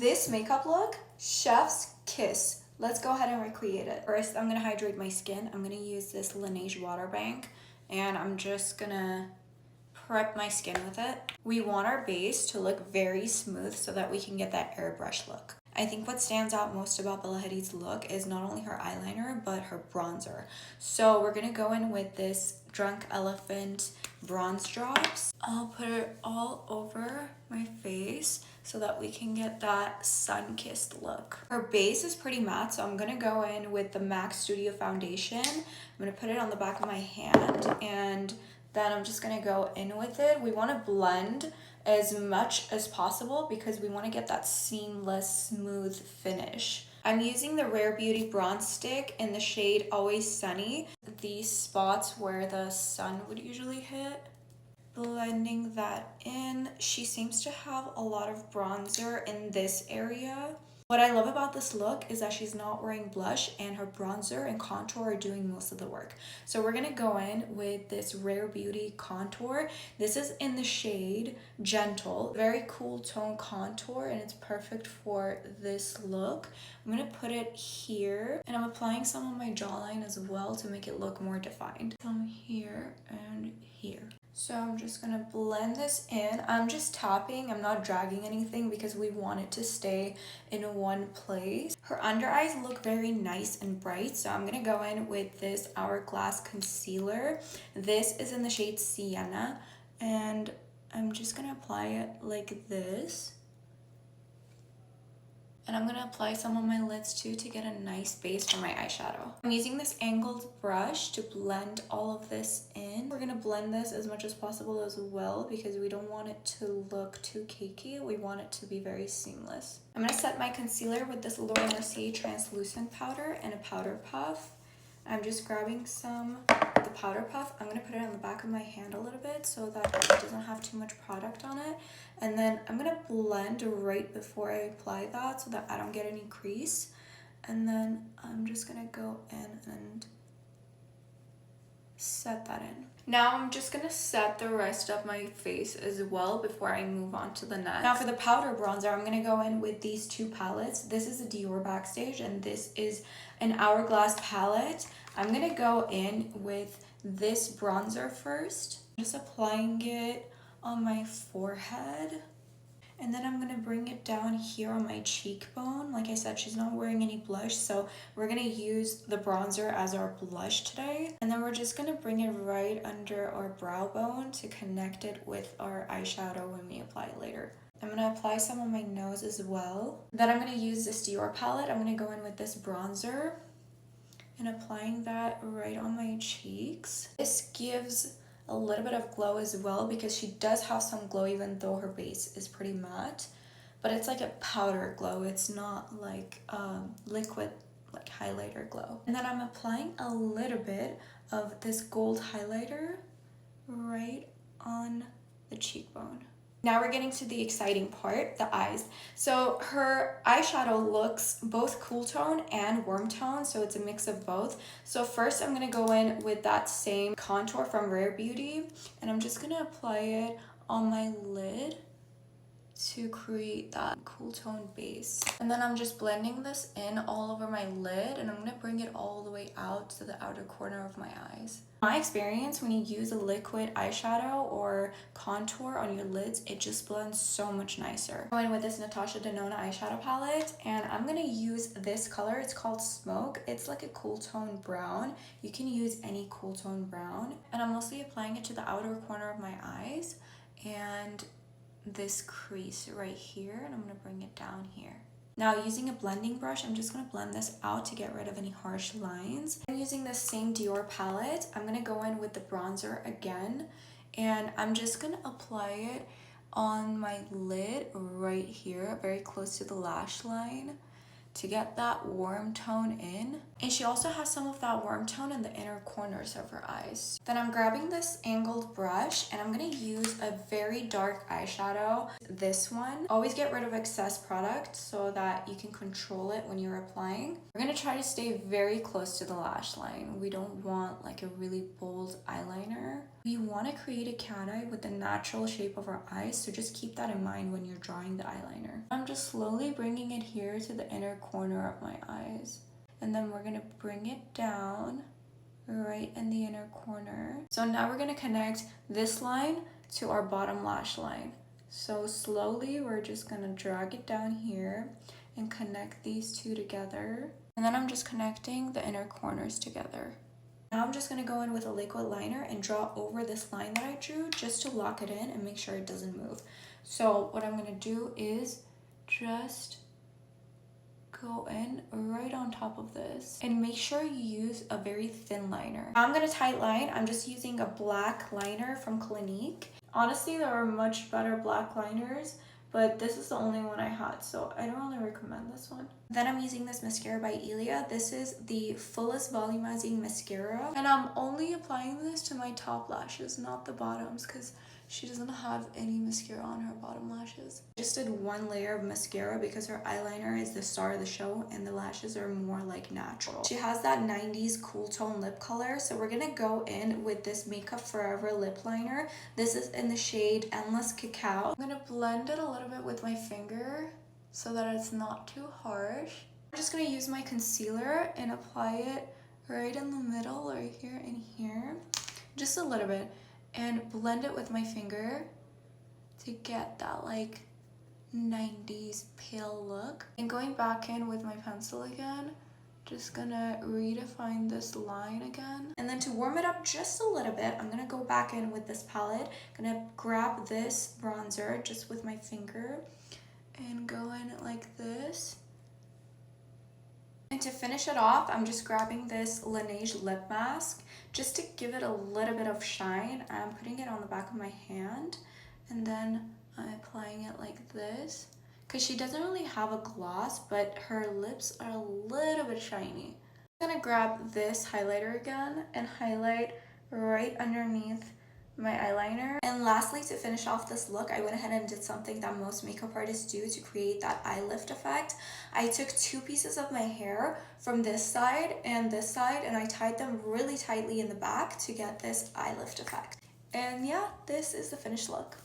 This makeup look, chef's kiss. Let's go ahead and recreate it. First, I'm gonna hydrate my skin. I'm gonna use this Laneige water bank, and I'm just gonna prep my skin with it. We want our base to look very smooth so that we can get that airbrush look. I think what stands out most about Bella Hadid's look is not only her eyeliner, but her bronzer. So we're gonna go in with this Drunk Elephant bronze drops. I'll put it all over my face so that we can get that sun-kissed look. Her base is pretty matte, so I'm gonna go in with the MAC Studio foundation. I'm gonna put it on the back of my hand, and then I'm just gonna go in with it. We wanna blend as much as possible because we wanna get that seamless, smooth finish. I'm using the Rare Beauty bronze stick in the shade Always Sunny. These spots where the sun would usually hit. Blending that in. She seems to have a lot of bronzer in this area. What I love about this look is that she's not wearing blush, and her bronzer and contour are doing most of the work. So we're gonna go in with this Rare Beauty contour. This is in the shade Gentle. Very cool tone contour, and it's perfect for this look. I'm gonna put it here, and I'm applying some on my jawline as well to make it look more defined. Some here and here. So I'm just gonna blend this in. I'm just tapping, I'm not dragging anything because we want it to stay in one place. Her under eyes look very nice and bright, so I'm gonna go in with this Hourglass concealer. This is in the shade Sienna, and I'm just gonna apply it like this. And I'm gonna apply some on my lids too to get a nice base for my eyeshadow. I'm using this angled brush to blend all of this in. We're gonna blend this as much as possible as well because we don't want it to look too cakey. We want it to be very seamless. I'm gonna set my concealer with this Laura Mercier translucent powder and a powder puff. I'm just grabbing some of the powder puff. I'm gonna put it on the back of my hand a little bit so that it doesn't have too much product on it. And then I'm gonna blend right before I apply that so that I don't get any crease. And then I'm just gonna go in and set that in. Now I'm just gonna set the rest of my face as well before I move on to the next. Now for the powder bronzer, I'm gonna go in with these two palettes. This is a Dior Backstage, and this is an Hourglass palette. I'm gonna go in with this bronzer first. Just applying it on my forehead. And then I'm gonna bring it down here on my cheekbone. Like I said, she's not wearing any blush, so we're gonna use the bronzer as our blush today. And then we're just gonna bring it right under our brow bone to connect it with our eyeshadow when we apply it later. I'm gonna apply some on my nose as well. Then I'm gonna use this Dior palette. I'm gonna go in with this bronzer and applying that right on my cheeks. This gives a little bit of glow as well because she does have some glow even though her base is pretty matte, but it's like a powder glow. It's not like liquid like highlighter glow. And then I'm applying a little bit of this gold highlighter right on the cheekbone. Now we're getting to the exciting part, the eyes. So her eyeshadow looks both cool tone and warm tone, so it's a mix of both. So first I'm gonna go in with that same contour from Rare Beauty, and I'm just gonna apply it on my lid to create that cool tone base. And then I'm just blending this in all over my lid, and I'm gonna bring it all the way out to the outer corner of my eyes. My experience, when you use a liquid eyeshadow or contour on your lids, it just blends so much nicer. I'm going with this Natasha Denona eyeshadow palette, and I'm gonna use this color. It's called Smoke. It's like a cool tone brown. You can use any cool tone brown. And I'm mostly applying it to the outer corner of my eyes and this crease right here, and I'm gonna bring it down here. Now using a blending brush, I'm just gonna blend this out to get rid of any harsh lines. I'm using this same Dior palette. I'm gonna go in with the bronzer again, and I'm just gonna apply it on my lid right here, very close to the lash line, to get that warm tone in. And she also has some of that warm tone in the inner corners of her eyes. Then I'm grabbing this angled brush, and I'm gonna use a very dark eyeshadow. This one. Always get rid of excess product so that you can control it when you're applying. We're gonna try to stay very close to the lash line. We don't want like a really bold eyeliner. We want to create a cat eye with the natural shape of our eyes, so just keep that in mind when you're drawing the eyeliner. I'm just slowly bringing it here to the inner corner of my eyes. And then we're going to bring it down right in the inner corner. So now we're going to connect this line to our bottom lash line. So slowly we're just going to drag it down here and connect these two together. And then I'm just connecting the inner corners together. Now I'm just going to go in with a liquid liner and draw over this line that I drew just to lock it in and make sure it doesn't move. So what I'm going to do is just go in right on top of this and make sure you use a very thin liner. I'm going to tight line. I'm just using a black liner from Clinique. Honestly, there are much better black liners, but this is the only one I had, so I don't really recommend this one. Then I'm using this mascara by Ilia. This is the Fullest volumizing mascara, and I'm only applying this to my top lashes, not the bottoms, because she doesn't have any mascara on her bottom lashes. I just did one layer of mascara because her eyeliner is the star of the show and the lashes are more like natural. She has that 90s cool tone lip color, so we're gonna go in with this Makeup Forever lip liner. This is in the shade Endless Cacao. I'm gonna blend it a little bit with my finger so that it's not too harsh. I'm just gonna use my concealer and apply it right in the middle, right here and here, just a little bit, and blend it with my finger to get that like 90s pale look. And going back in with my pencil again, just gonna redefine this line again. And then to warm it up just a little bit, I'm gonna go back in with this palette. Gonna grab this bronzer just with my finger and go in like this. And to finish it off, I'm just grabbing this Laneige lip mask just to give it a little bit of shine. I'm putting it on the back of my hand and then I'm applying it like this because she doesn't really have a gloss, but her lips are a little bit shiny. I'm gonna grab this highlighter again and highlight right underneath my eyeliner. And lastly, to finish off this look, I went ahead and did something that most makeup artists do to create that eye lift effect. I took two pieces of my hair from this side and I tied them really tightly in the back to get this eye lift effect. And yeah, this is the finished look.